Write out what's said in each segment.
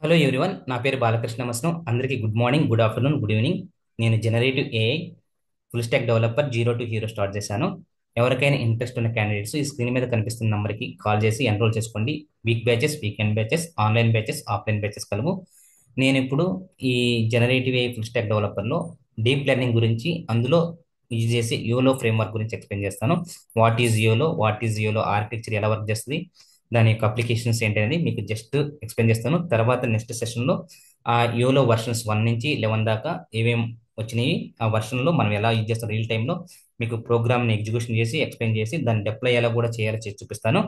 Hello everyone, నా పేరు బాలకృష్ణ మస్ను. అందరికీ good morning, good afternoon, good evening. నేను generative AI full stack developer zero to hero start చేశాను. ఎవరికైనా ఇంట్రెస్ట్ ఉన్న క్యాండిడేట్స్ ఈ స్క్రీన్ మీద కనిపిస్తున్న నంబర్కి కాల్ చేసి ఎన్రోల్ చేసుకోండి. Week batches, weekend batches, online batches, offline batches కలవు. నేను ఇప్పుడు ఈ జనరేటివ్ ఏఐ ఫుల్ స్టాక్ డెవలపర్లో డీప్ లెర్నింగ్ గురించి, అందులో యూజ్ చేసే యోలో ఫ్రేమ్వర్క్ గురించి ఎక్స్ప్లెయిన్ చేస్తాను. వాట్ ఈజ్ యోలో ఆర్కిటెక్చర్ ఎలా వర్క్ చేస్తుంది, దాని యొక్క అప్లికేషన్స్ ఏంటి అనేది మీకు జస్ట్ ఎక్స్ప్లెయిన్ చేస్తాను. తర్వాత నెక్స్ట్ సెషన్లో ఆ యోలో వర్షన్స్ 1 నుంచి 11 దాకా ఏమేమి వచ్చినాయి, ఆ వర్షన్లో మనం ఎలా యూజ్ చేస్తాం రియల్ టైంలో మీకు ప్రోగ్రామ్ని ఎగ్జిక్యూషన్ చేసి ఎక్స్ప్లెయిన్ చేసి దాన్ని డిప్లాయ్ ఎలా కూడా చేయాలో చేసి చూపిస్తాను.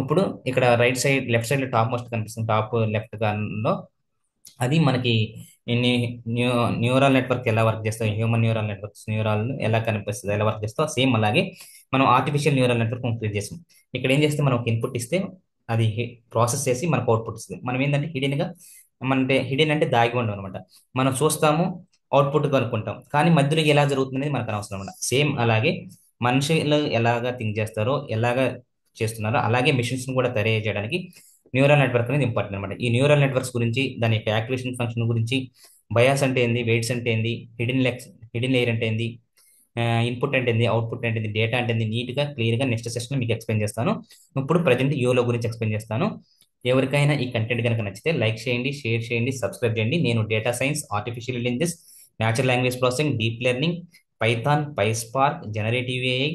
ఇప్పుడు ఇక్కడ right side left side top most కనిపిస్తుంది, టాప్ లెఫ్ట్ కార్నర్లో అది మనకి న్యూ న్యూ న్యూరల్ నెట్వర్క్ ఎలా వర్క్ చేస్తాయి, హ్యూమన్ న్యూరల్ నెట్వర్క్స్ న్యూరాల్ ఎలా కనిపిస్తుంది, ఎలా వర్క్ చేస్తా సేమ్ అలాగే మనం ఆర్టిఫిషియల్ న్యూరల్ నెట్వర్క్ క్రియేట్ చేస్తాం. ఇక్కడ ఏం చేస్తే మనం ఒక ఇన్పుట్ ఇస్తే అది ప్రాసెస్ చేసి మనకు అవుట్పుట్ ఇస్తుంది. మనం ఏంటంటే హిడెన్గా, అంటే హిడెన్ అంటే దాగి ఉండడం అనమాట. మనం చూస్తాము, అవుట్పుట్ కనుక్కుంటాం, కానీ మధ్యలో ఎలా జరుగుతుంది అనేది మనకు అనవసరం అనమాట. సేమ్ అలాగే మనుషులు ఎలాగా థింక్ చేస్తారో, ఎలాగా చేస్తున్నారో అలాగే మిషన్స్ కూడా తయారు చేయడానికి న్యూరల్ నెట్వర్క్ అనేది ఇంపార్టెంట్ అనమాట. ఈ న్యూరల్ నెట్వర్క్స్ గురించి, దాని యొక్క యాక్టివేషన్ ఫంక్షన్ గురించి, బయాస్ అంటే ఏంది, వెయిట్స్ అంటే ఏంది, హిడెన్ లేయర్ అంటే ఏంది, ఇన్పుట్ అంటే ఏంది, అవుట్పుట్ అంటే ఏంది, డేటా అంటే ఏంది, నీట్గా క్లియర్గా నెక్స్ట్ సెషన్ మీకు ఎక్స్ప్లెయిన్ చేస్తాను. ఇప్పుడు ప్రజెంట్ యోలో గురించి ఎక్స్ప్లెయిన్ చేస్తాను. ఎవరికైనా ఈ కంటెంట్ కనుక నచ్చితే లైక్ చేయండి, షేర్ చేయండి, సబ్స్క్రైబ్ చేయండి. నేను data science, artificial intelligence, natural language processing, deep learning, Python, PySpark, generative AI,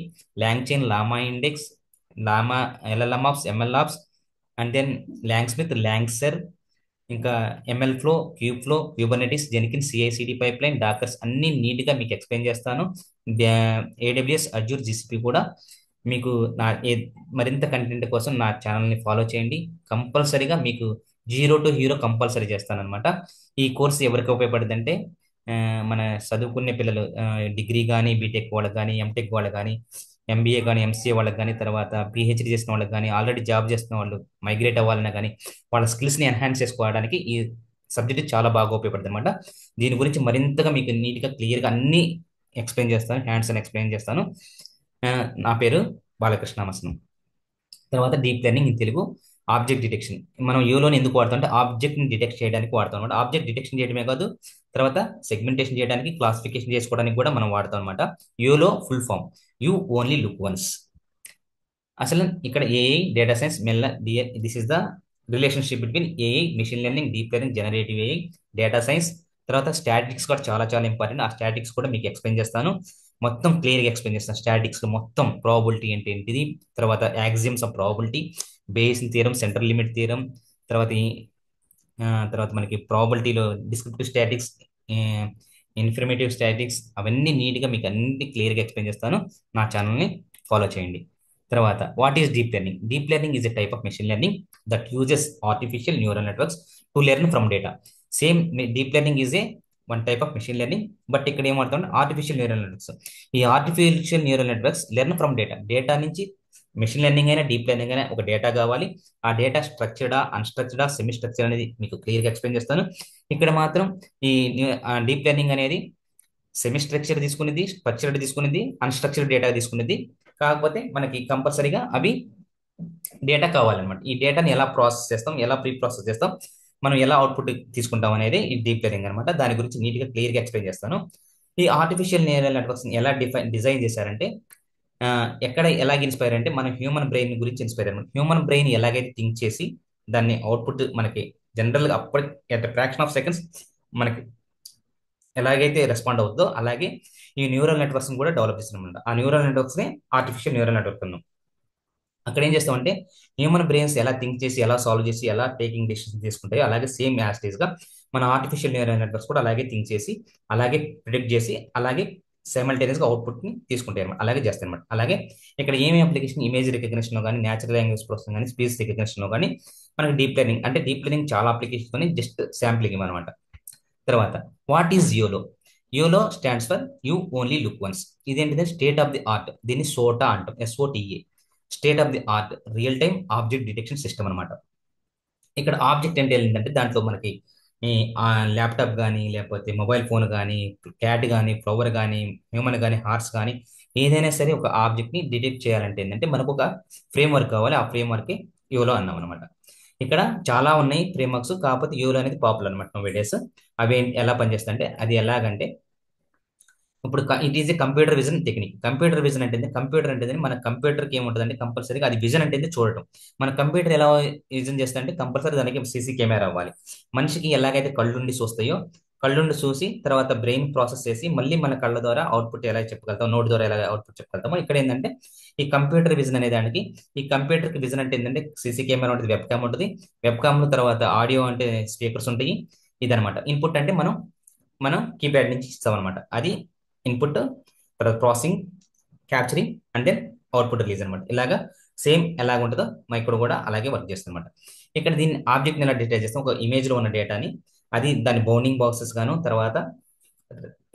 LangChain, Llama Index, Llama, LLM Ops, ML Ops, and then LangSmith, LangServe, ఇంకా MLflow, Kubeflow, Kubernetes, Jenkins, CICD pipeline, Dockers అన్ని నీట్గా మీకు explain చేస్తాను. AWS, Azure, GCP కూడా మీకు నా మరింత content కోసం నా ఛానల్ని ఫాలో చేయండి. కంపల్సరీగా మీకు జీరో టు హీరో కంపల్సరీ చేస్తానన్నమాట. ఈ కోర్స్ ఎవరికి ఉపయోగపడుతుంది అంటే మన చదువుకునే పిల్లలు, డిగ్రీ కానీ, బీటెక్ వాళ్ళకి కానీ, ఎంటెక్ వాళ్ళకి కానీ, ఎంబీఏ కానీ, ఎంసీఏ వాళ్ళకి కానీ, తర్వాత పిహెచ్డి చేసిన వాళ్ళకి కానీ, ఆల్రెడీ జాబ్ చేస్తున్న వాళ్ళు మైగ్రేట్ అవ్వాలన్నా కానీ, వాళ్ళ స్కిల్స్ని ఎన్హాన్స్ చేసుకోవడానికి ఈ సబ్జెక్ట్ చాలా బాగా ఉపయోగపడుతుంది అనమాట. దీని గురించి మరింతగా మీకు నీట్గా క్లియర్గా అన్ని ఎక్స్ప్లెయిన్ చేస్తాను, హ్యాండ్స్ అని ఎక్స్ప్లెయిన్ చేస్తాను. ఆ, నా పేరు బాలకృష్ణ మస్ను. తర్వాత deep learning in Telugu, object detection. మనం యూలోని ఎందుకు వాడతాం అంటే ఆబ్జెక్ట్ని డిటెక్ట్ చేయడానికి వాడతాం అనమాట. ఆబ్జెక్ట్ డిటెక్షన్ చేయడమే కాదు, తర్వాత సెగ్మెంటేషన్ చేయడానికి, క్లాసిఫికేషన్ చేసుకోవడానికి కూడా మనం వాడతాం అనమాట. YOLO full form you only look once. అసలు ఇక్కడ AI, data science, this is the relationship between AI, machine learning, deep learning, generative AI, data science. తర్వాత స్టాటిక్స్ కూడా చాలా చాలా ఇంపార్టెంట్. ఆ స్టాటిక్స్ కూడా మీకు ఎక్స్ప్లెయిన్ చేస్తాను, మొత్తం క్లియర్గా ఎక్స్ప్లెయిన్ చేస్తాను. స్టాటిక్స్ మొత్తం ప్రాబిలిటీ అంటే ఏంటిది, తర్వాత axioms of probability, basin theorem, central limit theorem, తర్వాత తర్వాత మనకి ప్రాబిలిటీలో డిస్క్రిప్టివ్ స్టాటిక్స్, ఇన్ఫర్మేటివ్ స్టాటిక్స్, అవన్నీ నీట్గా మీకు అన్ని క్లియర్గా ఎక్స్ప్లెయిన్ చేస్తాను. నా ఛానల్ని ఫాలో చేయండి. తర్వాత what is deep learning? Deep learning is a type of machine learning that uses artificial neural networks to learn from data. Same deep learning is a one type of machine learning, but ఇక్కడ ఏమంటాం artificial neural networks. ఈ artificial neural networks learn from data. Data నుంచి machine learning అయినా, deep learning అయినా ఒక data కావాలి. ఆ data స్ట్రక్చర్డా, అన్స్ట్రక్చర్డా, semi structure అనేది మీకు క్లియర్గా ఎక్స్ప్లెయిన్ చేస్తాను. ఇక్కడ మాత్రం ఈ డీప్ లెర్నింగ్ అనేది సెమీ స్ట్రక్చర్ తీసుకునేది, స్ట్రక్చర్డ్ తీసుకునేది, అన్స్ట్రక్చర్డ్ డేటా తీసుకునేది. కాకపోతే మనకి కంపల్సరీగా అవి డేటా కావాలన్నమాట. ఈ డేటాని ఎలా ప్రాసెస్ చేస్తాం, ఎలా ప్రీ ప్రాసెస్ చేస్తాం, మనం ఎలా అవుట్పుట్ తీసుకుంటాం అనేది ఈ డీప్ లెర్నింగ్ అనమాట. దాని గురించి నీట్గా క్లియర్గా ఎక్స్ప్లెయిన్ చేస్తాను. ఈ ఆర్టిఫిషియల్ న్యూరల్ నెట్వర్క్స్ ఎలా డిజైన్ చేశారంటే, ఆ, ఎక్కడ ఎలాగ ఇన్స్పైర్ అంటే మన హ్యూమన్ బ్రెయిన్ గురించి ఇన్స్పైర్ అనమాట. హ్యూమన్ బ్రెయిన్ ఎలాగైతే థింక్ చేసి దాన్ని అవుట్పుట్ మనకి జనరల్గా అప్పటి ఎట్ ఫ్రాక్షన్ ఆఫ్ సెకండ్స్ మనకి ఎలాగైతే రెస్పాండ్ అవుతుందో, అలాగే ఈ న్యూరల్ నెట్వర్క్స్ కూడా డెవలప్ చేస్తున్నాం. ఆ న్యూరల్ నెట్వర్క్స్ ని ఆర్టిఫిషియల్ న్యూరల్ నెట్వర్క్ అన్నాం. అక్కడ ఏం చేస్తామంటే హ్యూమన్ బ్రెయిన్స్ ఎలా థింక్ చేసి, ఎలా సాల్వ్ చేసి, ఎలా టేకింగ్ డెసిషన్ తీసుకుంటాయో, అలాగే సేమ్ యాస్టేజ్ గా మన ఆర్టిఫిషియల్ న్యూరల్ నెట్వర్క్స్ కూడా అలాగే థింక్ చేసి, అలాగే ప్రిడిక్ట్ చేసి, అలాగే సైమల్టేనియస్ గా అవుట్పుట్ ని తీసుకుంటాయి అనమాట. అలాగే చేస్తాయి అనమాట. అలాగే ఇక్కడ ఏమి అప్లికేషన్, ఇమేజ్ రికగ్నిషన్ లో కానీ, నేచురల్ లాంగ్వేజ్ ప్రాసెసింగ్ కానీ, స్పీచ్ రికగ్నిషన్ లో కానీ మనకి డీప్ లెర్నింగ్ అంటే డీప్ లెర్నింగ్ చాలా అప్లికేషన్ జస్ట్ శాంప్లింగ్ అనమాట. తర్వాత what is YOLO? YOLO stands for you only look once. ఇదేంటిది స్టేట్ ఆఫ్ ది ఆర్ట్. దీన్ని సోటా అంటాం, SOTA. State of the art real time object detection system అనమాట. ఇక్కడ object అంటే ఏంటంటే దాంట్లో మనకి ఈ ల్యాప్టాప్ కానీ, లేకపోతే మొబైల్ ఫోన్ కానీ, క్యాట్ కానీ, ఫ్లవర్ కానీ, హ్యూమన్ కానీ, హార్స్ కానీ, ఏదైనా సరే ఒక ఆబ్జెక్ట్ ని డిటెక్ట్ చేయాలంటే ఏంటంటే మనకు ఒక ఫ్రేమ్ వర్క్ కావాలి. ఆ ఫ్రేమ్ వర్క్ యోలో అన్నాం అనమాట. ఇక్కడ చాలా ఉన్నాయి ఫ్రేమ్వర్క్స్, కాకపోతే యూలో అనేది పాపులర్ అనమాట నోవేడేస్. అవి ఎలా పనిచేస్తాయి అంటే, అది ఎలాగంటే ఇప్పుడు it is a computer vision technique. Computer vision అంటే కంప్యూటర్ అంటే మన కంప్యూటర్కి ఏముంటుందంటే కంపల్సరీగా అది విజన్ అంటే చూడటం. మన కంప్యూటర్ ఎలా విజన్ చేస్తా అంటే కంపల్సరీ దానికి సీసీ కెమెరా అవ్వాలి. మనిషికి ఎలాగైతే కళ్ళుండి చూస్తాయో, కళ్ళుండి చూసి తర్వాత బ్రెయిన్ ప్రాసెస్ చేసి మళ్ళీ మన కళ్ళ ద్వారా అవుట్పుట్ ఎలా చెప్పగలుగుతాం, నోటి ద్వారా ఎలా అవుట్పుట్ చెప్పగలుగుతామో ఇక్కడ ఏంటంటే ఈ కంప్యూటర్ విజన్ అనే దానికి, ఈ కంప్యూటర్కి విజన్ అంటే ఏంటంటే సీసీ కెమెరా ఉంటుంది, వెబ్ క్యామ్ ఉంటుంది. వెబ్ క్యామ్ తర్వాత ఆడియో అంటే స్పీకర్స్ ఉంటాయి. ఇదనమాట ఇన్పుట్ అంటే మనం కీప్యాడ్ నుంచి ఇస్తాం అనమాట. అది ఇన్పుట్, తర్వాత processing, capturing and then output release అనమాట. ఇలాగా సేమ్ ఎలాగ ఉంటుందో మా ఇక్కడ కూడా అలాగే వర్క్ చేస్తుంది అనమాట. ఇక్కడ దీన్ని ఆబ్జెక్ట్ని ఎలా డిటైల్ చేస్తాం, ఒక ఇమేజ్లో ఉన్న డేటాని అది దాని బౌండింగ్ బాక్సెస్ గాను తర్వాత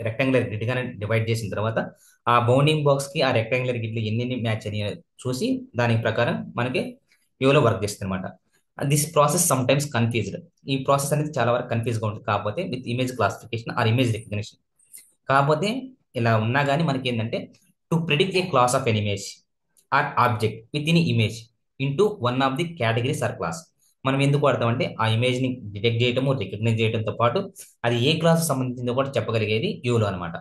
రెక్టాంగులర్ గ్రిడ్ గానే డివైడ్ చేసిన తర్వాత ఆ బౌండింగ్ బాక్స్ కి ఆ రెక్టాంగులర్ గ్రిడ్లు ఎన్ని మ్యాచ్ అని చూసి దాని ప్రకారం మనకి యూలో వర్క్ చేస్తుంది అనమాట. This process sometimes confused. ఈ ప్రాసెస్ అనేది చాలా వరకు కన్ఫ్యూజ్ గా ఉంటుంది, కాకపోతే with image classification or image recognition. కాకపోతే ఇలా ఉన్నా కానీ మనకి ఏంటంటే to predict a class of an image or object within image into one of the categories or class. మనం ఎందుకు వాడతామంటే ఆ ఇమేజ్ ని డిటెక్ట్ చేయటము, రికగ్నైజ్ చేయడంతో పాటు అది ఏ క్లాస్ సంబంధించిందో కూడా చెప్పగలిగేది యూలో అనమాట.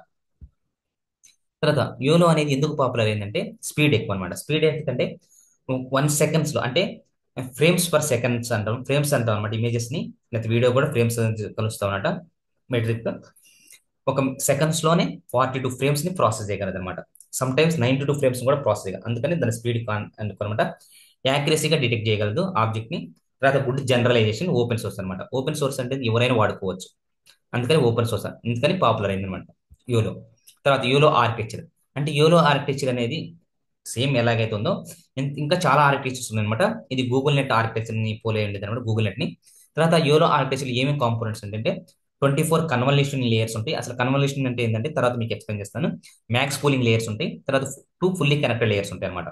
తర్వాత యోలో అనేది ఎందుకు పాపులర్ అయిందంటే స్పీడ్ ఎక్కువ అనమాట. స్పీడ్ ఎందుకంటే 1 సెకండ్స్ లో అంటే ఫ్రేమ్స్ పర్ సెకండ్స్ అంటాం, ఫ్రేమ్స్ అంటాం అనమాట ఇమేజెస్ ని. లేకపోతే వీడియో కూడా ఫ్రేమ్స్ కలుస్తాం అనమాట. మెట్రిక్ ఒక సెకండ్స్ లోనే 42 ఫ్రేమ్స్ ని ప్రాసెస్ చేయగలదు అనమాట. సమ్ టైమ్స్ 92 ఫ్రేమ్స్ కూడా ప్రాసెస్ చేయగలదు. అందుకని దాని స్పీడ్ అనుకోనమాట. యాక్యురసీగా డిటెక్ట్ చేయగలదు ఆబ్జెక్ట్ ని. తర్వాత గుడ్ జనరలైజేషన్, ఓపెన్ సోర్స్ అనమాట. ఓపెన్ సోర్స్ అంటే ఎవరైనా వాడుకోవచ్చు, అందుకని ఓపెన్ సోర్స్, అందుకని పాపులర్ అయింది అనమాట యూలో. తర్వాత యూలో ఆర్కిటెక్చర్ అంటే యూలో ఆర్కిటెక్చర్ అనేది సేమ్ ఎలాగైతే ఉందో ఇంకా చాలా ఆర్కిటెక్చర్స్ ఉన్నాయన్నమాట. ఇది గూగుల్ నెట్ ఆర్కిటెక్చర్ ని పోలే ఉండేది అనమాట, గూగుల్ నెట్ ని. తర్వాత యూలో ఆర్కిటెక్చర్ ఏమేమి కాంపోనెంట్స్ అంటే 24 కన్వల్యూషన్ లేయర్స్ ఉంటాయి. అసలు కన్వల్యూషన్ అంటే ఏంటంటే తర్వాత మీకు ఎక్స్ప్లెయిన్ చేస్తాను. మ్యాక్స్ కూలింగ్ లేయర్స్ ఉంటాయి, తర్వాత 2 ఫుల్లీ కనెక్టెడ్ లేయర్స్ ఉంటాయి అనమాట.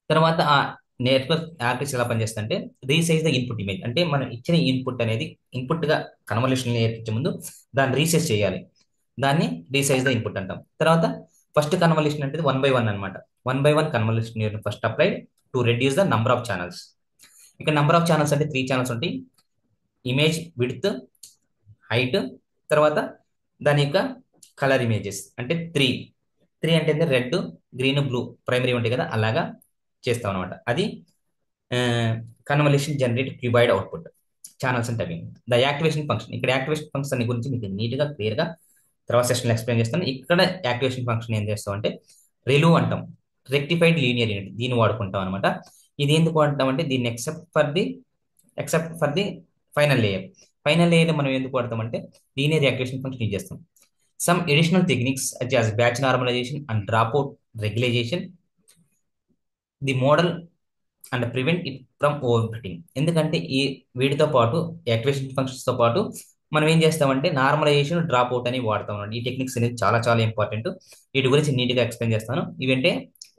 తర్వాత ఆ నెట్వర్క్ ఆర్కిటెక్చర్ ఎలా పనిచేస్తుందంటే రీసైజ్ ద ఇన్పుట్ ఇమేజ్ అంటే మనం ఇచ్చిన ఇన్పుట్ అనేది ఇన్పుట్ గా కన్వల్యూషన్ లేయర్ ఇచ్చే ముందు దాన్ని రీసైజ్ చేయాలి. దాన్ని రీసైజ్ ద ఇన్పుట్ అంటాం. తర్వాత ఫస్ట్ కన్వల్యూషన్ అంటే 1 by 1 అనమాట. 1 by 1 convolution first applied to reduce the number of channels. ఇక్కడ నంబర్ ఆఫ్ ఛానల్స్ అంటే 3 ఛానల్స్ ఉంటాయి. ఇమేజ్ విడ్త్, హైట్, తర్వాత దాని యొక్క కలర్ ఇమేజెస్ అంటే త్రీ. త్రీ అంటే రెడ్, గ్రీన్, బ్లూ ప్రైమరీ ఉంటాయి కదా, అలాగా చేస్తాం అనమాట. అది convolution generate cuboid output channels అంటే అవి. ద యాక్టివేషన్ ఫంక్షన్, ఇక్కడ యాక్టివేషన్ ఫంక్షన్ గురించి మీకు నీట్గా క్లియర్గా తర్వాత సెషన్లో ఎక్స్ప్లెయిన్ చేస్తాను. ఇక్కడ యాక్టివేషన్ ఫంక్షన్ ఏం చేస్తాం అంటే రిలూవ్ అంటాం, రెక్టిఫైడ్ లీనియర్ యూనిట్, దీన్ని వాడుకుంటాం అనమాట. ఇది ఎందుకు వాడతాం అంటే దీన్ని except for the final layer. Final layer మనం ఎందుకు వాడతామంటే లీనియర్ యాక్టివేషన్ ఫంక్షన్ యూజ్ చేస్తాం. Some additional techniques such as batch normalization and dropout regularization the model and prevent it from overfitting. ఎందుకంటే ఈ వీటితో పాటు యాక్టివేషన్ ఫంక్షన్స్ తో పాటు మనం ఏం చేస్తామంటే నార్మలైజేషన్, డ్రాప్ అవుట్ అని వాడతాం. ఈ టెక్నిక్స్ అనేది చాలా చాలా ఇంపార్టెంట్. వీటి గురించి నీట్గా ఎక్స్ప్లెయిన్ చేస్తాను. ఇవంటే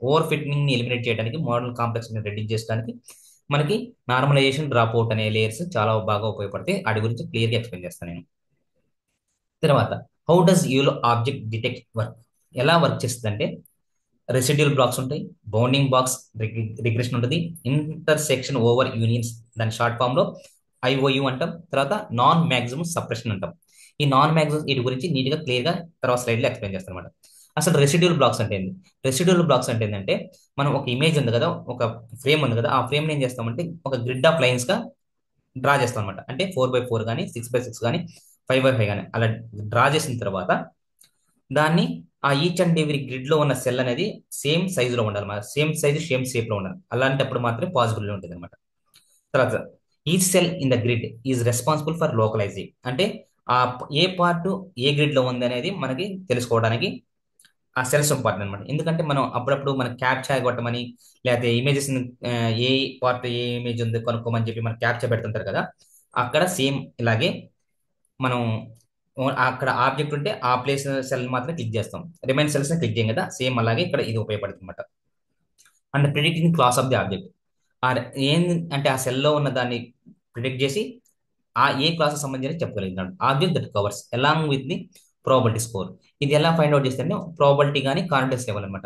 ఓవర్ ఫిట్టింగ్ ని ఎలిమినేట్ చేయడానికి, మోడల్ కాంప్లెక్స్ ని రెడ్యూస్ చేయడానికి మనకి నార్మలైజేషన్, డ్రాప్ అవుట్ అనే లేయర్స్ చాలా బాగా ఉపయోగపడతాయి. వాటి గురించి క్లియర్గా ఎక్స్ప్లెయిన్ చేస్తాను నేను. తర్వాత how does YOLO object detect work, ఎలా వర్క్ చేస్తుంది అంటే రెసిడ్యూల్ బ్లాక్స్ ఉంటాయి, బౌండింగ్ బాక్స్ రిగ్రెషన్ ఉంటుంది, ఇంటర్సెక్షన్ ఓవర్ యూనియన్స్ దాని షార్ట్ ఫామ్ లో ఐఓయు అంటాం. తర్వాత నాన్ మ్యాక్సిమం సప్రెషన్ అంటాం. ఈ నాన్ మ్యాక్సిమం వీటి గురించి నీట్ గా క్లియర్ గా తర్వాత స్లైడ్ లో ఎక్స్ప్లెయిన్ చేస్తాను అనమాట. అసలు రెసిడ్యూల్ బ్లాక్స్ అంటే ఏంటి? రెసిడ్యూల్ బ్లాక్స్ అంటే ఏంటంటే మనం ఒక ఇమేజ్ ఉంది కదా, ఒక ఫ్రేమ్ ఉంది కదా, ఆ ఫ్రేమ్ ఏం చేస్తామంటే ఒక గ్రిడ్ ఆఫ్ లైన్స్ గా డ్రా చేస్తాం అనమాట. అంటే 4 by 4 కానీ 6 by 6 కానీ 5 by 5 కానీ అలా డ్రా చేసిన తర్వాత దాన్ని ఆ ఈచ్ అండ్ ఎవ్రీ గ్రిడ్ లో ఉన్న సెల్ అనేది సేమ్ సైజ్ లో ఉండాలి, సేమ్ సైజ్ సేమ్ షేప్ లో ఉండాలి. అలాంటప్పుడు మాత్రమే పాసిబుల్ ఉంటుంది అనమాట. తర్వాత each cell in the grid is responsible for localising అంటే ఆ ఏ పార్ట్ ఏ గ్రిడ్ లో ఉంది అనేది మనకి తెలుసుకోవడానికి ఆ సెల్స్ ఇంపార్టెంట్ అనమాట. ఎందుకంటే మనం అప్పుడప్పుడు మనం క్యాప్చర్ కొట్టమని లేకపోతే images A part A image ఉంది కనుక్కోమని చెప్పి మనం క్యాప్చర్ పెడుతుంటారు కదా, అక్కడ సేమ్ ఇలాగే మనం అక్కడ ఆబ్జెక్ట్ ఉంటే ఆ ప్లేస్ సెల్ మాత్రం క్లిక్ చేస్తాం, రిమైన్ సెల్స్ క్లిక్ చేయం కదా, సేమ్ అలాగే ఇక్కడ ఇది ఉపయోగపడుతుంది అనమాట. And predicting class of the object ఏం అంటే ఆ సెల్లో ఉన్న దాన్ని ప్రిడిక్ట్ చేసి ఆ ఏ క్లాస్ సంబంధించి చెప్పగలుగుతున్నాడు. Object that covers along with the probability score. ఇది ఎలా ఫైండ్ అవుట్ చేస్తే ప్రాబిలిటీ కానీ కాన్ఫిడెన్స్ లెవెల్ అనమాట.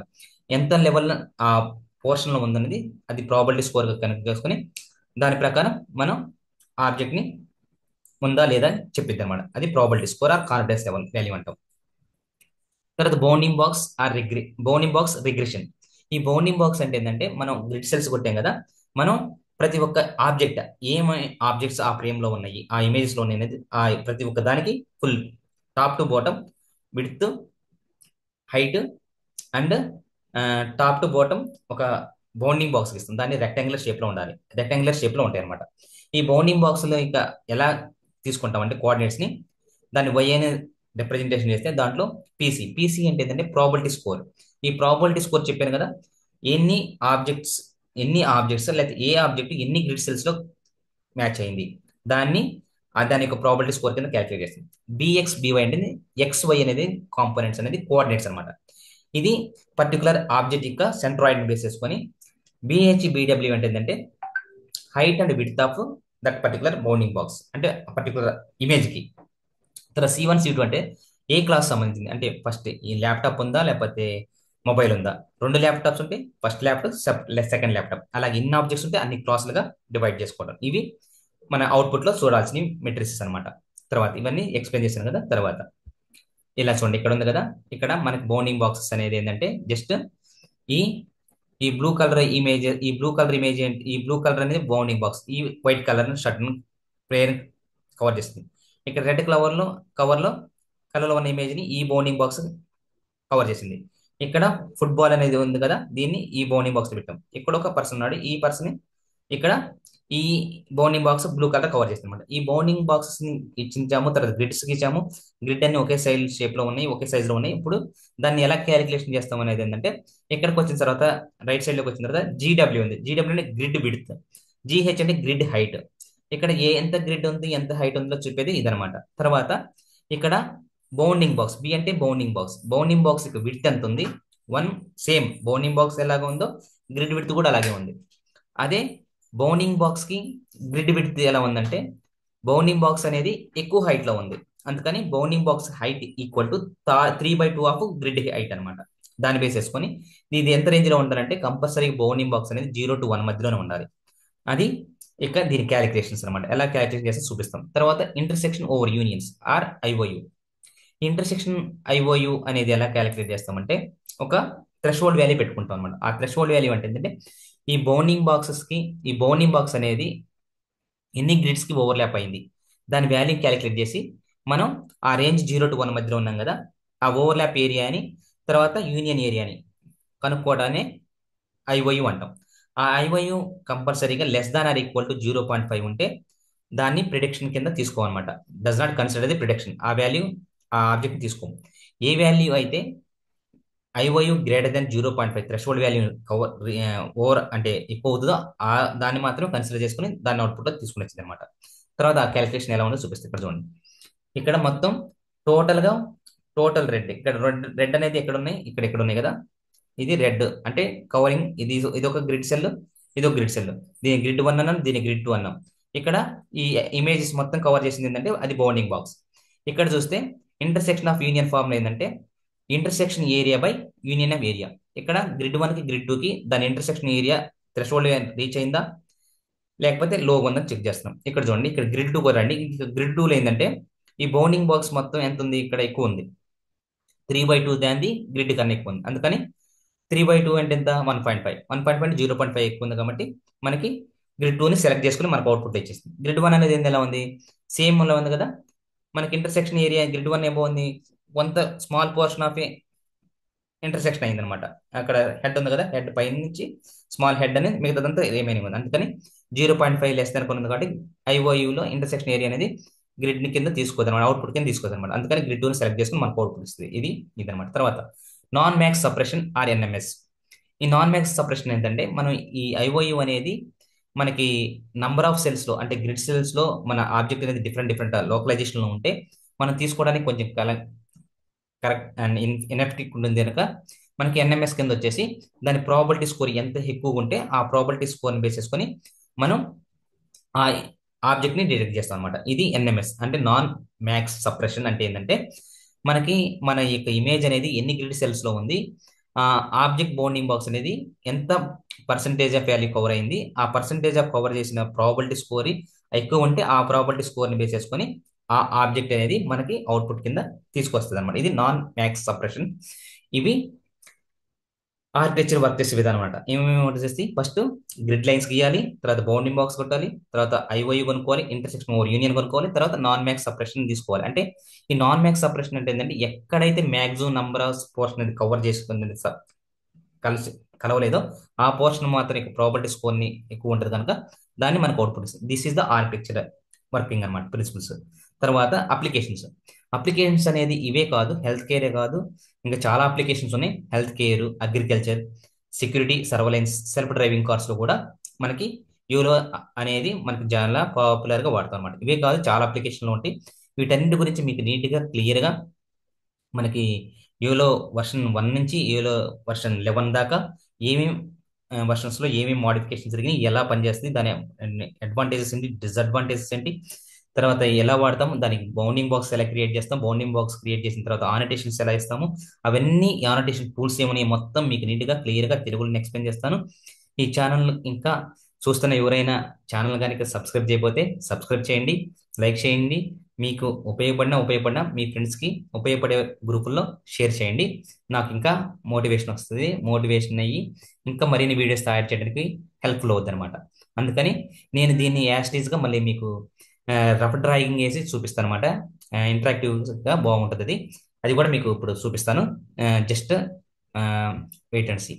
ఎంత లెవెల్ ఆ పోర్షన్ లో ఉందనేది అది ప్రాబిలిటీ స్కోర్ గా కనెక్ట్ చేసుకుని దాని ప్రకారం మనం ఆబ్జెక్ట్ని ఉందా లేదా చెప్పిద్ది అనమాట. అది probability score or confidence level value అంటాం. తర్వాత బౌండింగ్ బాక్స్ రిగ్రెషన్. ఈ బౌండింగ్ బాక్స్ అంటే ఏంటంటే మనం గ్రిడ్ సెల్స్ కొట్టాం కదా, మనం ప్రతి ఒక్క ఆబ్జెక్ట్ ఏమై ఆబ్జెక్ట్స్ ఆ ఫ్రేమ్ లో ఉన్నాయి, ఆ ఇమేజెస్ లో ఉన్నాయి అనేది ఆ ప్రతి ఒక్క దానికి full top to bottom width height and top to bottom ఒక బౌండింగ్ బాక్స్ ఇస్తుంది. దాన్ని రెక్టాంగులర్ షేప్ లో ఉండాలి, రెక్టాంగులర్ షేప్ లో ఉంటాయి అనమాట. ఈ బౌండింగ్ బాక్స్ లో ఇంకా ఎలా తీసుకుంటాం అంటే కోఆర్డినేట్స్ ని దాన్ని వై అనే రిప్రజెంటేషన్ చేస్తే దాంట్లో పీసీ అంటే ఏంటంటే ప్రాబిలిటీ స్కోర్. ఈ ప్రాబిలిటీ స్కోర్ చెప్పాను కదా, ఎన్ని ఆబ్జెక్ట్స్ ఎన్ని ఆబ్జెక్ట్స్ లేకపోతే ఏ ఆబ్జెక్ట్ ఎన్ని గ్రిడ్ సెల్స్ లో మ్యాచ్ అయింది, దాన్ని దాని యొక్క ప్రాబిలిటీ స్కోర్ కింద క్యాలిక్యులేట్ చేస్తుంది. బివై అంటే వై అనేది కాంపోనెంట్స్ అనేది కోఆర్డినేట్స్ అనమాట. ఇది పర్టికులర్ ఆబ్జెక్ట్ యొక్క సెంట్రాయిడ్ బేస్ చేసుకొని బీడబ్ల్యూ అంటే ఏంటంటే height and width of that particular bounding box అంటే పర్టికులర్ ఇమేజ్ కి. తర్వాత C1 C2 అంటే ఏ క్లాస్ సంబంధించింది అంటే ఫస్ట్ ఈ ల్యాప్టాప్ ఉందా లేకపోతే మొబైల్ ఉందా, రెండు ల్యాప్టాప్స్ ఉంటే ఫస్ట్ ల్యాప్టాప్ సెకండ్ ల్యాప్టాప్, అలాగే ఎన్ని ఆబ్జెక్ట్స్ ఉంటే అన్ని క్లాసులుగా డివైడ్ చేసుకోవడం. ఇవి మన అవుట్పుట్ లో చూడాల్సిన మెట్రిక్స్ అనమాట. తర్వాత ఇవన్నీ ఎక్స్ప్లెయిన్ చేశాను కదా. తర్వాత ఇలా చూడండి, ఇక్కడ ఉంది కదా, ఇక్కడ మనకి బౌండింగ్ బాక్సెస్ అనేది ఏంటంటే జస్ట్ ఈ ఈ బ్లూ కలర్ ఇమేజ్ ఈ బ్లూ కలర్ అనేది బౌండింగ్ బాక్స్, ఈ white colour shirt prayer cover చేస్తుంది. ఇక్కడ రెడ్ కవర్లో కలర్లో ఉన్న ఇమేజ్ ని ఈ బౌండింగ్ బాక్స్ కవర్ చేసింది. ఇక్కడ ఫుట్బాల్ అనేది ఉంది కదా, దీన్ని ఈ బౌండింగ్ బాక్స్ పెట్టాం. ఇక్కడ ఒక పర్సన్ ఉన్నాడు, ఈ పర్సన్ ఇక్కడ ఈ bounding box blue colour cover చేస్తుంది అనమాట. ఈ బౌండింగ్ బాక్సెస్ ని ఇచ్చించాము, తర్వాత గ్రిడ్స్ కి ఇచ్చాము. గ్రిడ్ అన్ని ఒకే సైజ్ షేప్ లో ఉన్నాయి, ఒకే సైజ్ లో ఉన్నాయి. ఇప్పుడు దాన్ని ఎలా క్యాలిక్యులేషన్ చేస్తాం అనేది ఏంటంటే ఇక్కడికి వచ్చిన తర్వాత రైట్ సైడ్ లోకి వచ్చిన తర్వాత జీడబ్ల్యూ ఉంది. జీడబ్ల్యూ అంటే గ్రిడ్ విడ్త్, జీహెచ్ అంటే గ్రిడ్ హైట్. ఇక్కడ ఎంత గ్రిడ్ ఉంది ఎంత హైట్ ఉందో చెప్పేది ఇదనమాట. తర్వాత ఇక్కడ బౌండింగ్ బాక్స్ బి అంటే బౌండింగ్ బాక్స్ విడ్త్ ఎంత ఉంది, వన్. సేమ్ బౌండింగ్ బాక్స్ ఎలాగ ఉందో గ్రిడ్ విడ్త్ కూడా అలాగే ఉంది. అదే బౌండింగ్ బాక్స్ కి గ్రిడ్ విడ్త్ ఎలా ఉందంటే బౌండింగ్ బాక్స్ అనేది ఎక్కువ హైట్ లో ఉంది, అందుకని bounding box height equal to 3/2 off grid height అనమాట. దాన్ని బేస్ చేసుకొని ఇది ఎంత రేంజ్ లో ఉండాలంటే కంపల్సరీ బౌండింగ్ బాక్స్ అనేది 0 to 1 మధ్యలోనే ఉండాలి. అది ఇక దీని క్యాలిక్యులేషన్స్ అనమాట. ఎలా క్యాలిక్యులేట్ చేస్తే చూపిస్తాం. తర్వాత intersection over unions or IOU. Intersection IOU అనేది ఎలా క్యాలిక్యులేట్ చేస్తామంటే ఒక థ్రెషోల్డ్ వాల్యూ పెట్టుకుంటాం అనమాట. ఆ థ్రెషోల్డ్ వాల్యూ అంటే ఏంటంటే ఈ బౌండింగ్ బాక్స్ అనేది ఎన్ని గ్రిడ్స్ కి ఓవర్లాప్ అయింది, దాని వాల్యూ క్యాలిక్యులేట్ చేసి మనం ఆ రేంజ్ 0 to 1 మధ్యలో ఉన్నాం కదా, ఆ ఓవర్లాప్ ఏరియాని తర్వాత యూనియన్ ఏరియాని కనుక్కోవడానే ఐఓయు అంటాం. ఆ ఐఓయు కంపల్సరీగా less than or equal to 0.5 ఉంటే దాన్ని ప్రిడిక్షన్ కింద తీసుకోమన్నమాట. Does not consider the prediction. ఆ వాల్యూ ఆ ఆబ్జెక్ట్ తీసుకోము. ఏ వాల్యూ అయితే IOU greater than 0.5 threshold value cover over అంటే ఎక్కువ అవుతుందో ఆ దాన్ని మాత్రం కన్సిడర్ చేసుకుని దాన్ని అవుట్పుట్ లో తీసుకుని వచ్చింది అనమాట. తర్వాత ఆ క్యాలిక్యులేషన్ ఎలా ఉందో చూపిస్తే ఇక్కడ చూడండి. ఇక్కడ మొత్తం టోటల్ గా రెడ్, ఇక్కడ రెడ్ అనేది ఎక్కడ ఉన్నాయి కదా, ఇది రెడ్ అంటే కవరింగ్. ఇది ఒక గ్రిడ్ సెల్, ఇది ఒక గ్రిడ్ సెల్. దీని గ్రిడ్ 1 అన్నాం, దీని గ్రిడ్ 2 అన్నాం. ఇక్కడ ఈ ఇమేజెస్ మొత్తం కవర్ చేసింది ఏంటంటే అది బౌండింగ్ బాక్స్. ఇక్కడ చూస్తే ఇంటర్సెక్షన్ ఆఫ్ యూనియన్ ఫార్ములా ఏంటంటే intersection area by union of area. ఇక్కడ గ్రిడ్ 1 కి గ్రిడ్ 2 కి దాని ఇంటర్సెక్షన్ ఏరియా థ్రెషోల్డ్ రీచ్ అయిందా లేకపోతే లో ఉందని చెక్ చేస్తున్నాం. ఇక్కడ చూడండి, ఇక్కడ గ్రిడ్ 2 రండి. గ్రిడ్ 2 లో ఏంటంటే ఈ బౌండింగ్ బాక్స్ మొత్తం ఎంత ఉంది, ఇక్కడ ఎక్కువ ఉంది, 3/2 దాన్ని గ్రిడ్ కన్నా ఎక్కువ ఉంది. అందుకని 3/2 అంటే ఎంత, 1.5 అంటే 0.5 ఎక్కువ ఉంది కాబట్టి మనకి గ్రిడ్ 2ని సెలెక్ట్ చేసుకుని మనకు అవుట్పుట్ ఇచ్చేస్తుంది. గ్రిడ్ 1 అనేది ఎలా ఉంది, సేమ్ లో ఉంది కదా. మనకి ఇంటర్సెక్షన్ ఏరియా గ్రిడ్ 1 ఏమో ఉంది, కొంత స్మాల్ పోర్షన్ ఆఫ్ ఇంటర్సెక్షన్ అయింది అనమాట. అక్కడ హెడ్ ఉంది కదా, హెడ్ పై నుంచి స్మాల్ హెడ్ అనేది మిగతాదంతా రిమైనింగ్ ఉంది. అందుకని 0.5 లెస్ దాన్ ఉంది కాబట్టి ఐఓయూలో ఇంటర్సెక్షన్ ఏరియా అనేది గ్రిడ్ కింద తీసుకోదు అనమాట, అవుట్పుట్ కింద తీసుకోదు అనమాట. అందుకని గ్రిడ్ 2ని సెలెక్ట్ చేసుకుని మనకు అవుట్పుట్ ఇస్తుంది. ఇదనమాట. తర్వాత non max separation or NMS. ఈ నాన్ మ్యాక్స్ సపరేషన్ ఏంటంటే మనం ఈ ఐఓయు అనేది మనకి నంబర్ ఆఫ్ సెల్స్ లో అంటే గ్రిడ్ సెల్స్ లో మన ఆబ్జెక్ట్ అనేది డిఫరెంట్ లోకలైజేషన్ లో ఉంటే మనం తీసుకోవడానికి కొంచెం కరెక్ట్ అండ్ ఇన్ఎఫెక్టివ్ ఉంటుంది కనుక మనకి ఎన్ఎంఎస్ కింద వచ్చేసి దాని ప్రాబిలిటీ స్కోర్ ఎంత ఎక్కువగా ఉంటే ఆ ప్రాబిలిటీ స్కోర్ని బేస్ చేసుకొని మనం ఆ ఆబ్జెక్ట్ ని డిటెక్ట్ చేస్తాం అనమాట. ఇది ఎన్ఎంఎస్ అంటే నాన్ మ్యాక్స్ సపరేషన్. అంటే ఏంటంటే మనకి మన యొక్క ఇమేజ్ అనేది ఎన్ని గ్రిడ్ సెల్స్ లో ఉంది, ఆబ్జెక్ట్ బౌండింగ్ బాక్స్ అనేది ఎంత పర్సంటేజ్ ఆఫ్ వాల్యూ కవర్ అయింది, ఆ పర్సంటేజ్ ఆఫ్ కవర్ చేసిన ప్రాబిలిటీ స్కోర్ ఎక్కువ ఉంటే ఆ ప్రాబిలిటీ స్కోర్ని బేస్ చేసుకొని ఆ ఆబ్జెక్ట్ అనేది మనకి అవుట్పుట్ కింద తీసుకొస్తుంది అనమాట. ఇది నాన్ మ్యాక్స్ సపరేషన్. ఇవి ఆర్కిటెక్చర్ వర్క్ చేసే విధానం అనమాట. ఏమేమి వర్క్ చేసి ఫస్ట్ గ్రిడ్ లైన్స్ గీయాలి, తర్వాత బౌండింగ్ బాక్స్ కొట్టాలి, తర్వాత ఐఓయు కొనుక్కోవాలి, ఇంటర్సెక్షన్ ఓవర్ యూనియన్ కొనుక్కోవాలి, తర్వాత నాన్ మ్యాక్స్ సపరేషన్ తీసుకోవాలి. అంటే ఈ నాన్ మ్యాక్స్ సపరేషన్ అంటే ఏంటంటే ఎక్కడైతే మ్యాక్సిమం నంబర్ ఆఫ్ పోర్షన్ అనేది కవర్ చేసుకుంది కలిసి కలవలేదో ఆ పోర్షన్ మాత్రం ఎక్కువ ప్రాబిలిటీ స్కోర్ని ఎక్కువ ఉంటుంది కనుక దాన్ని మనకు అవుట్పుట్ ఇస్తుంది. This is the architecture working అనమాట, ప్రిన్సిపల్స్. తర్వాత అప్లికేషన్స్. అప్లికేషన్స్ అనేది ఇవే కాదు, హెల్త్ కేరే కాదు, ఇంకా చాలా అప్లికేషన్స్ ఉన్నాయి. Health care, agriculture, security, surveillance, self driving కార్స్లో కూడా మనకి యూలో అనేది మనకి చాలా పాపులర్గా వాడతాం అనమాట. ఇవే కాదు, చాలా అప్లికేషన్లు ఉంటాయి. వీటన్నిటి గురించి మీకు నీట్గా క్లియర్గా మనకి యూలో వర్షన్ 1 నుంచి యూలో వర్షన్ 11 దాకా ఏమేమి వర్షన్స్లో ఏమేమి మోడిఫికేషన్ జరిగినాయి, ఎలా పనిచేస్తుంది, దాని అడ్వాంటేజెస్ ఏంటి, డిసడ్వాంటేజెస్ ఏంటి, తర్వాత ఎలా వాడతాము, దానికి బౌండింగ్ బాక్స్ ఎలా క్రియేట్ చేస్తాం, బౌండింగ్ బాక్స్ క్రియేట్ చేసిన తర్వాత ఆనటేషన్స్ ఎలా ఇస్తాము, అవన్నీ ఆనటేషన్ టూల్స్ ఏమని మొత్తం మీకు నీట్గా క్లియర్గా తెలుగులో ఎక్స్ప్లెయిన్ చేస్తాను. ఈ ఛానల్ ఇంకా చూస్తున్న ఎవరైనా ఛానల్ కనుక సబ్స్క్రైబ్ చేయకపోతే సబ్స్క్రైబ్ చేయండి, లైక్ చేయండి. మీకు ఉపయోగపడిన మీ ఫ్రెండ్స్కి ఉపయోగపడే గ్రూపుల్లో షేర్ చేయండి. నాకు ఇంకా మోటివేషన్ వస్తుంది, మోటివేషన్ అయ్యి ఇంకా మరిన్ని వీడియోస్ తయారు చేయడానికి హెల్ప్ఫుల్ అవుతుంది అనమాట. అందుకని నేను దీన్ని యాస్టీజ్గా మళ్ళీ మీకు రఫ్ డ్రాయింగ్ వేసి చూపిస్తాను అనమాట. ఇంటరాక్టివ్గా బాగుంటుంది అది. అది కూడా మీకు ఇప్పుడు చూపిస్తాను. Just wait and see.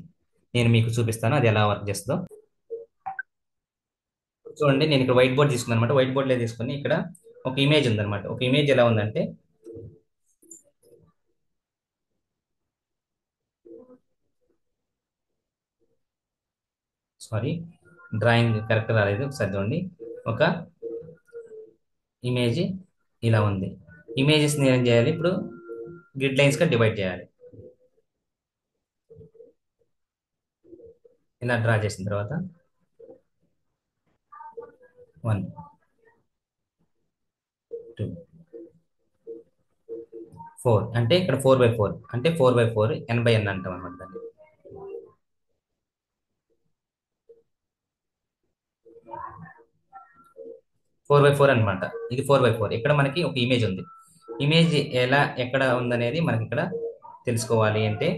నేను మీకు చూపిస్తాను అది ఎలా వర్క్ చేస్తుందో. చూడండి, నేను ఇక్కడ వైట్ బోర్డ్ తీసుకున్నాను అనమాట. వైట్ బోర్డ్లో తీసుకుని ఇక్కడ ఒక ఇమేజ్ ఉందన్నమాట. ఒక ఇమేజ్ ఎలా ఉందంటే, సారీ డ్రాయింగ్ కరెక్ట్ రాలేదు, ఒకసారి చూడండి. ఒక ఇమేజ్ ఇలా ఉంది. ఇమేజెస్ నేను ఏం చేయాలి ఇప్పుడు, గ్రిడ్ లైన్స్గా డివైడ్ చేయాలి. ఇలా డ్రా చేసిన తర్వాత 1, 2, 4 అంటే ఇక్కడ 4/4 అంటే 4/4 n/n అంటాం అనమాట దాన్ని. 4/4 అనమాట. ఇది 4/4. ఇక్కడ మనకి ఒక ఇమేజ్ ఉంది. ఇమేజ్ ఎలా ఎక్కడ ఉందనేది మనకి ఇక్కడ తెలుసుకోవాలి అంటే,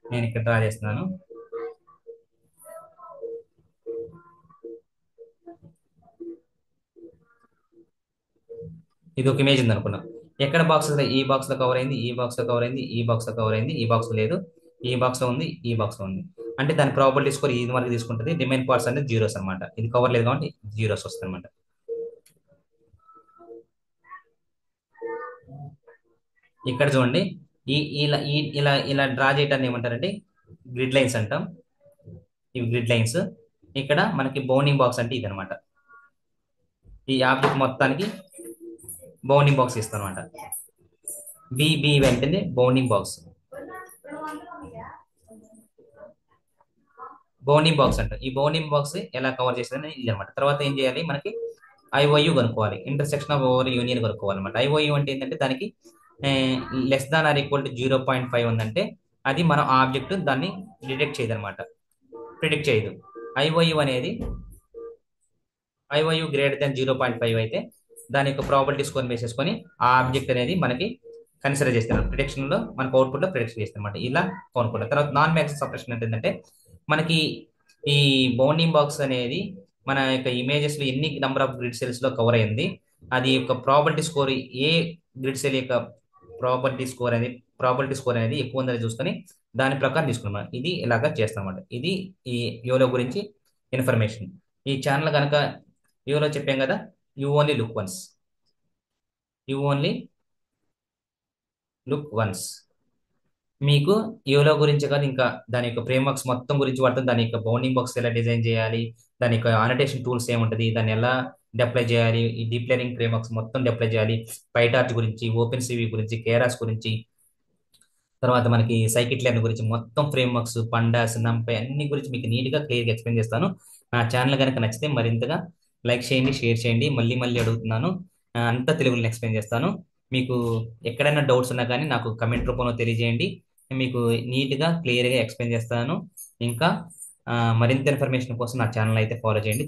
నేను ఇక్కడ డ్రా చేస్తున్నాను. ఇది ఒక ఇమేజ్ ఉంది అనుకున్నాం. ఎక్కడ బాక్స్, ఈ బాక్స్ లో కవర్ అయింది, ఈ బాక్స్ లో కవర్ అయింది, ఈ బాక్స్ లో కవర్ అయింది, ఈ బాక్స్ లేదు, ఈ బాక్స్ లో ఉంది, ఈ బాక్స్ లో ఉంది. అంటే దాని ప్రాబిలిటీ స్కోర్ ఇది వరకు తీసుకుంటుంది. రిమైన్ పార్ట్స్ అనేది జీరోస్ అనమాట. ఇది కవర్ లేదు కాబట్టి జీరోస్ వస్తుంది అనమాట. ఇక్కడ చూడండి, ఇలా డ్రా చేయటాన్ని ఏమంటారంటే గ్రిడ్ లైన్స్ అంటాం. ఇవి గ్రిడ్ లైన్స్. ఇక్కడ మనకి బౌండింగ్ బాక్స్ అంటే ఇది అనమాట. ఈ ఆబ్జెక్ట్ మొత్తానికి బౌండింగ్ బాక్స్ ఇస్తాం అనమాట. బి వెంటనే బౌండింగ్ బాక్స్, బౌండింగ్ బాక్స్ అంటారు. ఈ బౌండింగ్ బాక్స్ ఎలా కవర్ చేస్తుందని ఇది అనమాట. తర్వాత ఏం చేయాలి, మనకి ఐఓయు కనుక్కోవాలి, ఇంటర్సెక్షన్ ఆఫ్ ఓవర్ యూనియన్ కనుక్కోవాలి అనమాట. ఐఓయు అంటే ఏంటంటే దానికి less than or equal to 0.5 ఉందంటే అది మనం ఆబ్జెక్ట్ దాన్ని డిటెక్ట్ చేయదు అనమాట, ప్రిడిక్ట్ చేయదు. ఐఓయు అనేది ఐఓయు గ్రేటర్ దాన్ 0.5 అయితే దాని యొక్క ప్రాబిలిటీ స్కోర్ బేస్ చేసుకొని ఆ ఆబ్జెక్ట్ అనేది మనకి కన్సిడర్ చేస్తాను. ప్రిడిక్షన్ లో మనకు అవుట్పుట్ లో ప్రిడిక్షన్ చేస్తాను అనమాట. ఇలా కొనుక్కుంటాం. తర్వాత నాన్ మ్యాక్స్ సపరేషన్ అంటే ఏంటంటే, మనకి ఈ బౌండింగ్ బాక్స్ అనేది మన యొక్క ఇమేజెస్ లో ఎన్ని నెంబర్ ఆఫ్ గ్రిడ్ సెల్స్ లో కవర్ అయింది, అది యొక్క ప్రాబిలిటీ స్కోర్ ఏ గ్రిడ్ సెల్ యొక్క ప్రాబిలిటీ స్కోర్ అనేది ఎక్కువ ఉందని చూసుకొని దాని ప్రకారం తీసుకున్నాం. ఇది ఇలాగా చేస్తాం అన్నమాట. ఇది ఈ యోలో గురించి ఇన్ఫర్మేషన్. ఈ ఛానల్ కనుక యోలో చెప్పాం కదా, you only look once, you only look once. మీకు యోలో గురించి కాదు, ఇంకా దాని యొక్క ఫ్రేమ్ వర్క్స్ మొత్తం గురించి వాడుతుంది. దాని యొక్క బౌండింగ్ బాక్స్ ఎలా డిజైన్ చేయాలి, దాని యొక్క అనటేషన్ టూల్స్ ఏముంటుంది, దాన్ని ఎలా డిప్లై చేయాలి, ఈ డీప్ లెర్నింగ్ ఫ్రేమ్ వర్క్స్ మొత్తం డిప్లై చేయాలి, పైటార్చ్ గురించి, ఓపెన్ సివి గురించి, కేరాస్ గురించి, తర్వాత మనకి సైకిట్ లెర్న్ గురించి మొత్తం ఫ్రేమ్ వర్క్స్, పండాస్, నంపై అన్ని గురించి మీకు నీట్గా క్లియర్గా ఎక్స్ప్లెయిన్ చేస్తాను. నా ఛానల్ కనుక నచ్చితే మరింతగా లైక్ చేయండి, షేర్ చేయండి. మళ్ళీ మళ్ళీ అడుగుతున్నాను, అంతా తెలుగులో ఎక్స్ప్లెయిన్ చేస్తాను. మీకు ఎక్కడైనా డౌట్స్ ఉన్నా కానీ నాకు కమెంట్ రూపంలో తెలియజేయండి. నేను మీకు నీట్గా క్లియర్గా ఎక్స్ప్లెయిన్ చేస్తాను. ఇంకా మరింత ఇన్ఫర్మేషన్ కోసం నా ఛానల్ అయితే ఫాలో చేయండి.